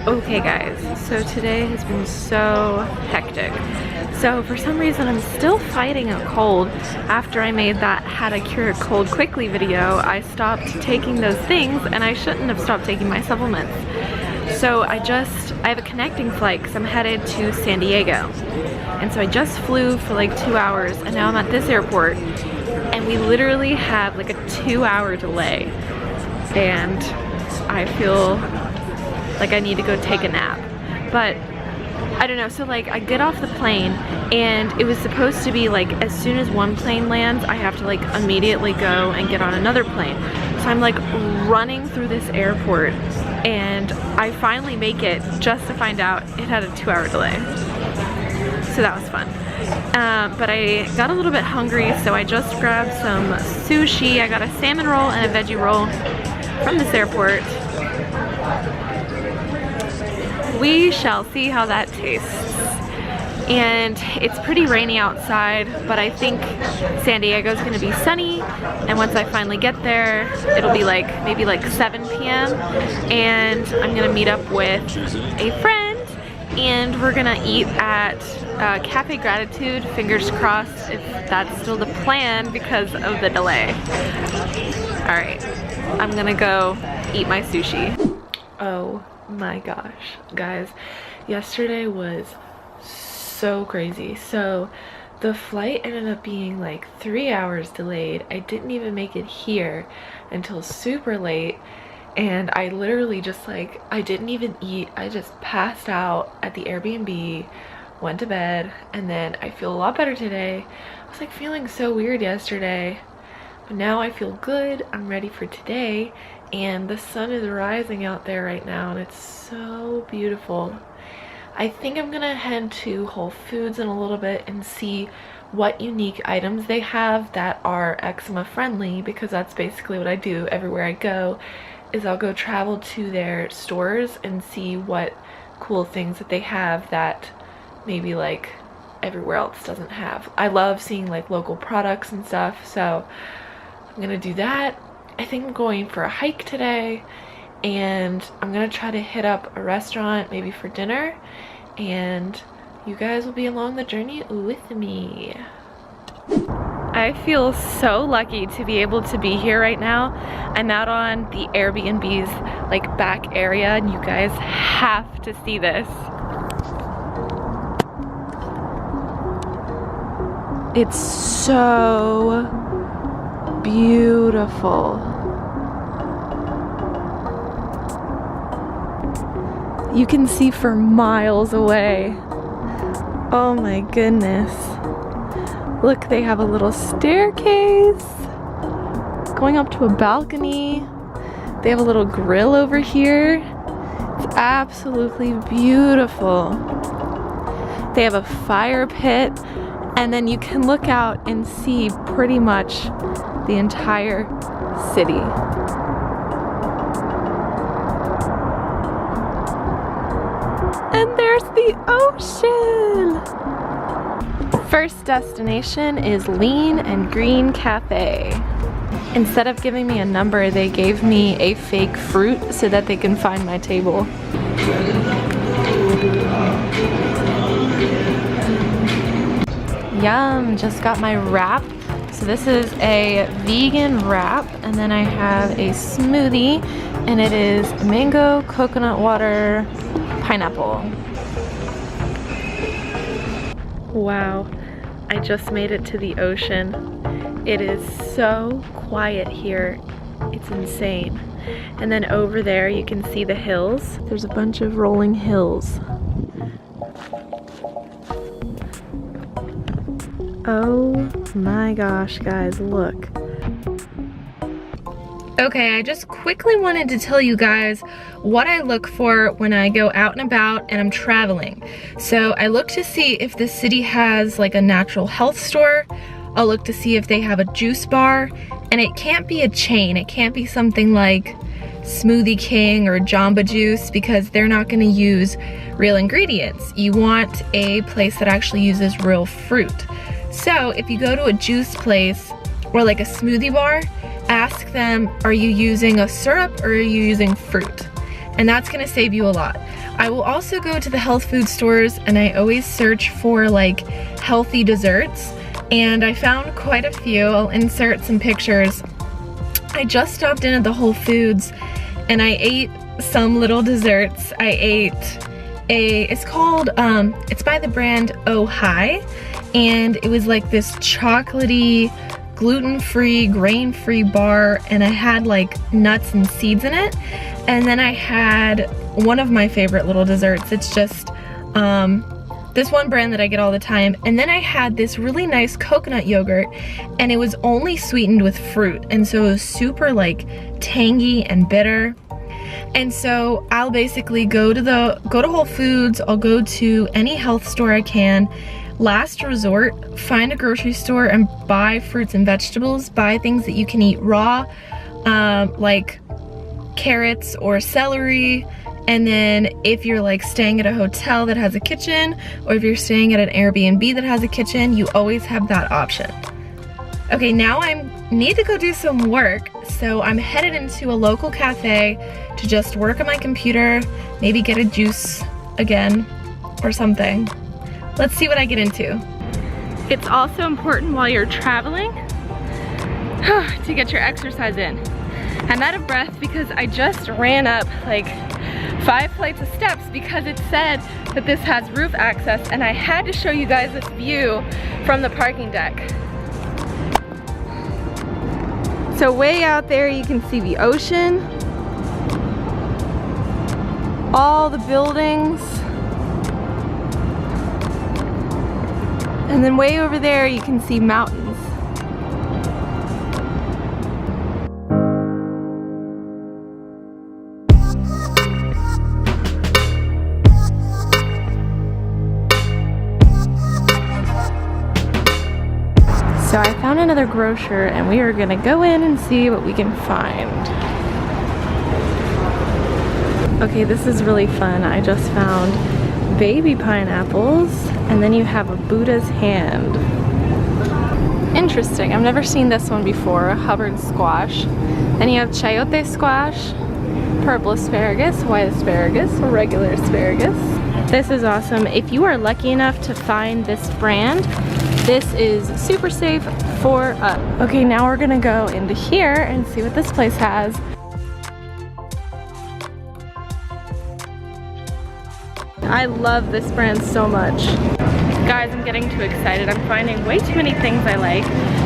Okay guys, so today has been so hectic. So for some reason I'm still fighting a cold. After I made that how to cure a cold quickly video, I stopped taking those things and I shouldn't have stopped taking my supplements. So I have a connecting flight because I'm headed to San Diego. And so I just flew for like 2 hours and now I'm at this airport and we literally have like a 2-hour delay. And I feel like I need to go take a nap. But I don't know, so like I get off the plane and it was supposed to be like as soon as one plane lands I have to like immediately go and get on another plane. So I'm like running through this airport and I finally make it just to find out it had a 2-hour delay. So that was fun. But I got a little bit hungry, so I just grabbed some sushi. I got a salmon roll and a veggie roll from this airport. We shall see how that tastes. And it's pretty rainy outside, but I think San Diego's gonna be sunny, and once I finally get there, it'll be like maybe like 7 p.m. and I'm gonna meet up with a friend and we're gonna eat at Cafe Gratitude, fingers crossed if that's still the plan because of the delay. Alright, I'm gonna go eat my sushi. Oh my gosh, guys, yesterday was so crazy. So the flight ended up being like 3 hours delayed. I didn't even make it here until super late, and I literally just like, I didn't even eat. I just passed out at the Airbnb, went to bed, and then I feel a lot better today. I was like feeling so weird yesterday, but now I feel good. I'm ready for today, and the sun is rising out there right now and it's so beautiful. I think I'm gonna head to Whole Foods in a little bit and see what unique items they have that are eczema friendly, because that's basically what I do everywhere I go, is I'll go travel to their stores and see what cool things that they have that maybe like everywhere else doesn't have. I love seeing like local products and stuff, so I'm gonna do that. I think I'm going for a hike today, and I'm gonna try to hit up a restaurant maybe for dinner, and you guys will be along the journey with me. I feel so lucky to be able to be here right now. I'm out on the Airbnb's like back area, and you guys have to see this. It's so beautiful. You can see for miles away. Oh my goodness. Look, they have a little staircase going up to a balcony. They have a little grill over here. It's absolutely beautiful. They have a fire pit, and then you can look out and see pretty much the entire city. And there's the ocean! First destination is Lean and Green Cafe. Instead of giving me a number, they gave me a fake fruit so that they can find my table. Yum, just got my wrap. So this is a vegan wrap, and then I have a smoothie, and it is mango, coconut water, pineapple. Wow, I just made it to the ocean. It is so quiet here, it's insane. And then over there you can see the hills. There's a bunch of rolling hills. Oh my gosh, guys, look. Okay, I just quickly wanted to tell you guys what I look for when I go out and about and I'm traveling. So I look to see if the city has like a natural health store. I'll look to see if they have a juice bar, and it can't be a chain. It can't be something like Smoothie King or Jamba Juice, because they're not gonna use real ingredients. You want a place that actually uses real fruit. So if you go to a juice place or like a smoothie bar, ask them, are you using a syrup or are you using fruit? And that's gonna save you a lot. I will also go to the health food stores and I always search for like healthy desserts, and I found quite a few. I'll insert some pictures. I just stopped in at the Whole Foods and I ate some little desserts. I ate it's called, it's by the brand Oh Hi, and it was like this chocolatey, gluten-free, grain-free bar, and I had like nuts and seeds in it. And then I had one of my favorite little desserts. It's just this one brand that I get all the time. And then I had this really nice coconut yogurt, and it was only sweetened with fruit, and so it was super like tangy and bitter. And so I'll basically go to Whole Foods, I'll go to any health store I can. Last resort, find a grocery store and buy fruits and vegetables. Buy things that you can eat raw, like carrots or celery. And then if you're like staying at a hotel that has a kitchen, or if you're staying at an Airbnb that has a kitchen, you always have that option. Okay, now I need to go do some work, so I'm headed into a local cafe to just work on my computer, maybe get a juice again or something. Let's see what I get into. It's also important while you're traveling to get your exercise in. I'm out of breath because I just ran up like 5 flights of steps because it said that this has roof access, and I had to show you guys this view from the parking deck. So way out there you can see the ocean, all the buildings, and then way over there you can see mountains. So I found another grocer and we are gonna go in and see what we can find. Okay, this is really fun. I just found baby pineapples, and then you have a Buddha's hand. Interesting, I've never seen this one before, Hubbard squash. Then you have chayote squash, purple asparagus, white asparagus, or regular asparagus. This is awesome. If you are lucky enough to find this brand, this is super safe for us. Okay, now we're gonna go into here and see what this place has. I love this brand so much. Guys, I'm getting too excited. I'm finding way too many things I like.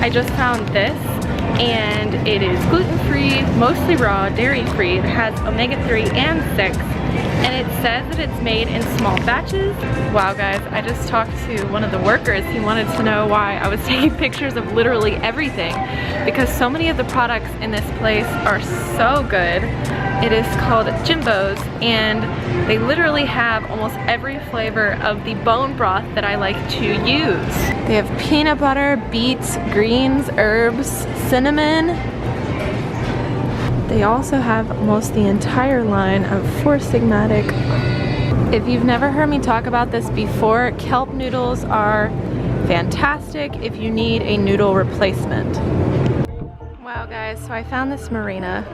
I just found this, and it is gluten-free, mostly raw, dairy-free. It has omega-3 and 6. And it says that it's made in small batches. Wow guys, I just talked to one of the workers. He wanted to know why I was taking pictures of literally everything, because so many of the products in this place are so good. It is called Jimbo's, and they literally have almost every flavor of the bone broth that I like to use. They have peanut butter, beets, greens, herbs, cinnamon. They also have almost the entire line of Four Sigmatic. If you've never heard me talk about this before, kelp noodles are fantastic if you need a noodle replacement. Wow guys, so I found this marina.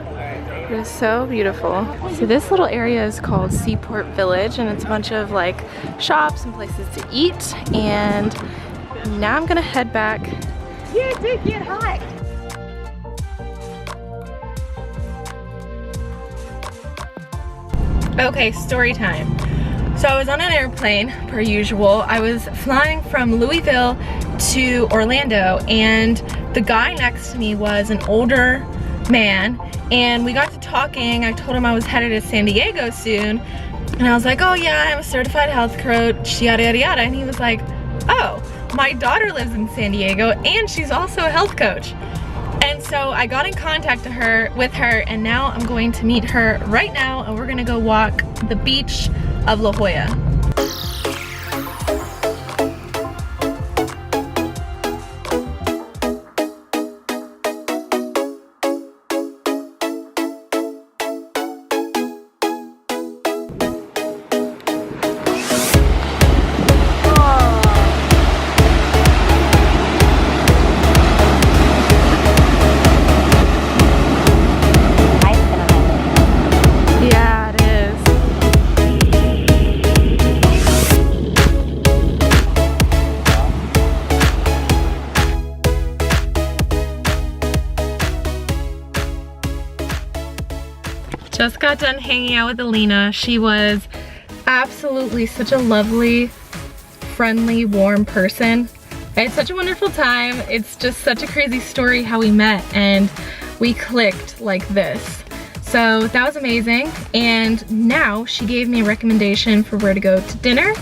It is so beautiful. So this little area is called Seaport Village, and it's a bunch of like shops and places to eat. And now I'm gonna head back. You did get hot. Okay, story time. So I was on an airplane, per usual. I was flying from Louisville to Orlando, and the guy next to me was an older man, and we got to talking. I told him I was headed to San Diego soon, and I was like, oh yeah, I'm a certified health coach, yada yada yada, and he was like, oh, my daughter lives in San Diego, and she's also a health coach. And so I got in contact with her, and now I'm going to meet her right now, and we're gonna go walk the beach of La Jolla. Just got done hanging out with Alina. She was absolutely such a lovely, friendly, warm person. I had such a wonderful time. It's just such a crazy story how we met and we clicked like this. So that was amazing. And now she gave me a recommendation for where to go to dinner.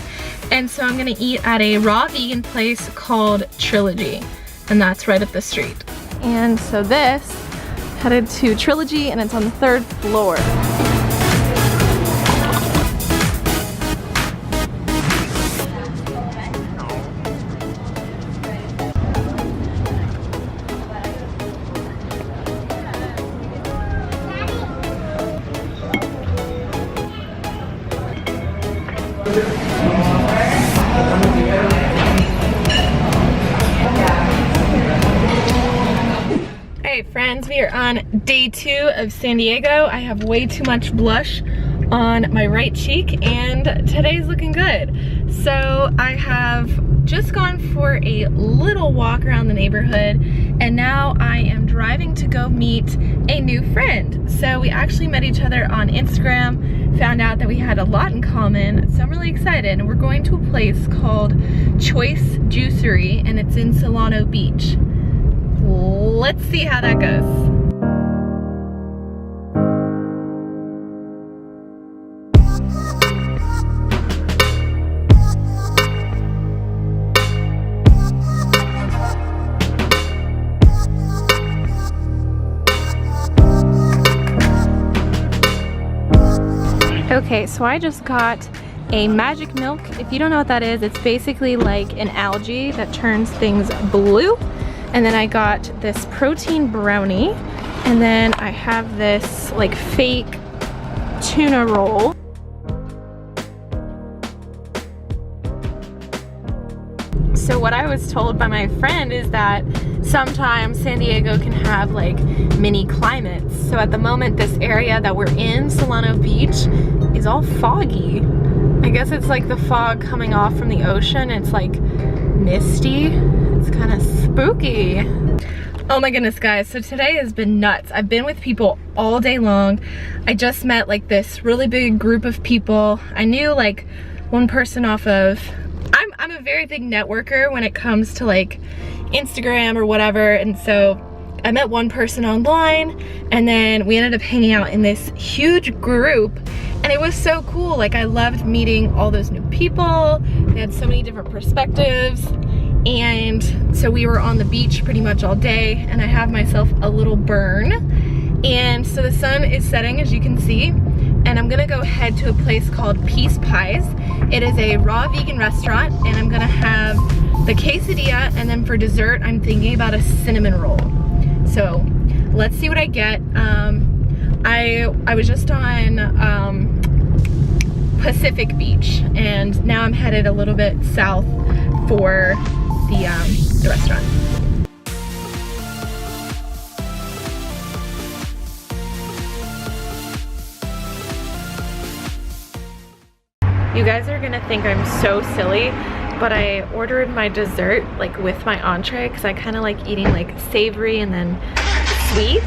And so I'm gonna eat at a raw vegan place called Trilogy. And that's right up the street. And so this, headed to Trilogy, and it's on the 3rd floor. Hey friends, we are on day 2 of San Diego. I have way too much blush on my right cheek and today's looking good. So I have just gone for a little walk around the neighborhood and now I am driving to go meet a new friend. So we actually met each other on Instagram, found out that we had a lot in common, so I'm really excited. And we're going to a place called Choice Juicery and it's in Solano Beach. Let's see how that goes. Okay, so I just got a magic milk. If you don't know what that is, it's basically like an algae that turns things blue. And then I got this protein brownie. And then I have this like fake tuna roll. So what I was told by my friend is that sometimes San Diego can have like mini climates. So at the moment, this area that we're in, Solano Beach, is all foggy. I guess it's like the fog coming off from the ocean. It's like misty. It's kind of spooky. Oh my goodness, guys. So today has been nuts. I've been with people all day long. I just met like this really big group of people. I knew like one person off of, I'm a very big networker when it comes to like Instagram or whatever. And so I met one person online and then we ended up hanging out in this huge group and it was so cool. Like I loved meeting all those new people. They had so many different perspectives. And so we were on the beach pretty much all day and I have myself a little burn. And so the sun is setting, as you can see, and I'm gonna go head to a place called Peace Pies. It is a raw vegan restaurant and I'm gonna have the quesadilla, and then for dessert I'm thinking about a cinnamon roll. So let's see what I get. I was just on Pacific Beach and now I'm headed a little bit south for the restaurant. You guys are gonna think I'm so silly, but I ordered my dessert like with my entree because I kind of like eating like savory and then sweet.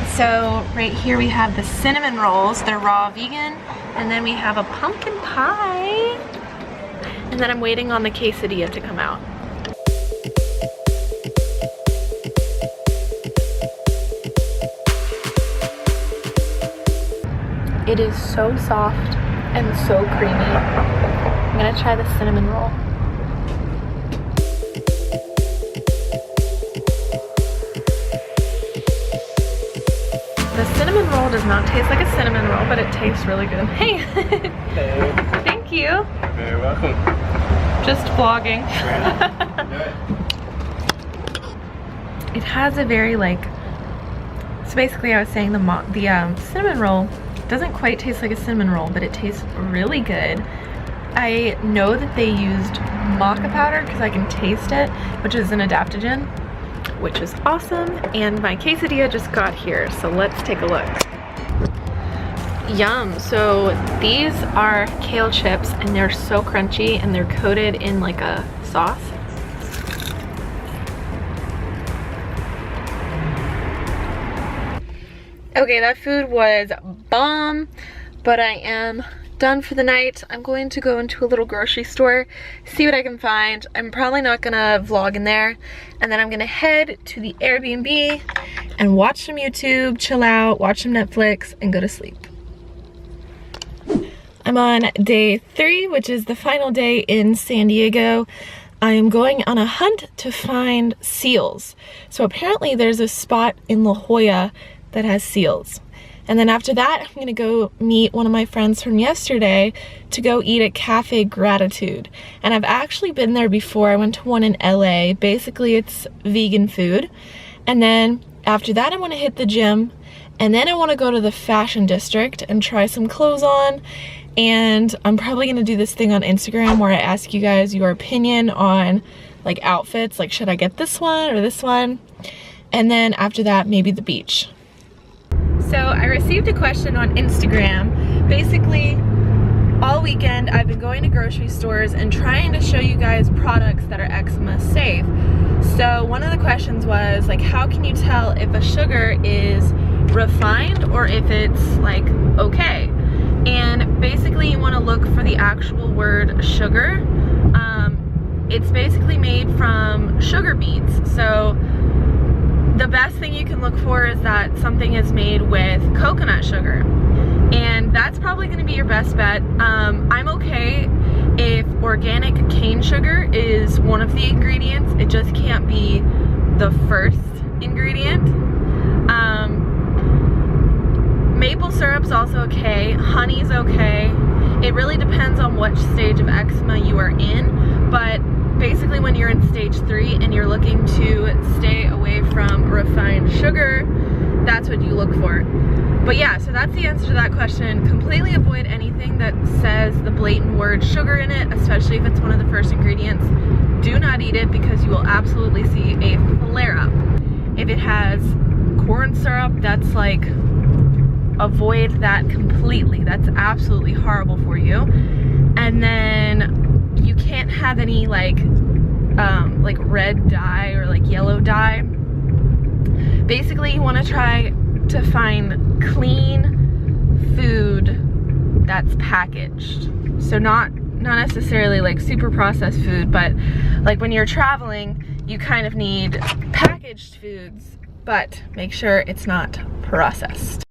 So right here we have the cinnamon rolls. They're raw vegan, and then we have a pumpkin pie, and then I'm waiting on the quesadilla to come out. It is so soft and so creamy. I'm gonna try the cinnamon roll. The cinnamon roll does not taste like a cinnamon roll, but it tastes really good. Hey! Hey. Thank you. You're very welcome. Just vlogging. It has a very like, so basically I was saying the cinnamon roll doesn't quite taste like a cinnamon roll, but it tastes really good. I know that they used maca powder because I can taste it, which is an adaptogen, which is awesome. And my quesadilla just got here, so let's take a look. Yum. So these are kale chips and they're so crunchy and they're coated in like a sauce. Okay, that food was bomb, but I am done for the night. I'm going to go into a little grocery store, see what I can find. I'm probably not gonna vlog in there, and then I'm gonna head to the Airbnb and watch some YouTube, chill out, watch some Netflix, and go to sleep. I'm on day 3, which is the final day in San Diego. I am going on a hunt to find seals. So apparently there's a spot in La Jolla that has seals. And then after that, I'm gonna go meet one of my friends from yesterday to go eat at Cafe Gratitude. And I've actually been there before. I went to one in LA. Basically, it's vegan food. And then after that, I wanna hit the gym. And then I wanna go to the fashion district and try some clothes on. And I'm probably gonna do this thing on Instagram where I ask you guys your opinion on like outfits, like should I get this one or this one? And then after that, maybe the beach. So I received a question on Instagram. Basically, all weekend I've been going to grocery stores and trying to show you guys products that are eczema safe. So one of the questions was like, how can you tell if a sugar is refined or if it's like okay? And basically you want to look for the actual word sugar. It's basically made from sugar beets. So the best thing you can look for is that something is made with coconut sugar. And that's probably going to be your best bet. I'm okay if organic cane sugar is one of the ingredients. It just can't be the first ingredient. Maple syrup's also okay, honey's okay. It really depends on which stage of eczema you are in, but basically when you're in stage 3 and you're looking to stay away from refined sugar, that's what you look for. But yeah, so that's the answer to that question. Completely avoid anything that says the blatant word sugar in it, especially if it's one of the first ingredients. Do not eat it because you will absolutely see a flare-up. If it has corn syrup, that's like, avoid that completely. That's absolutely horrible for you. And then you can't have any like red dye or like yellow dye. Basically, you want to try to find clean food that's packaged. So not necessarily like super processed food, but like when you're traveling, you kind of need packaged foods, but make sure it's not processed.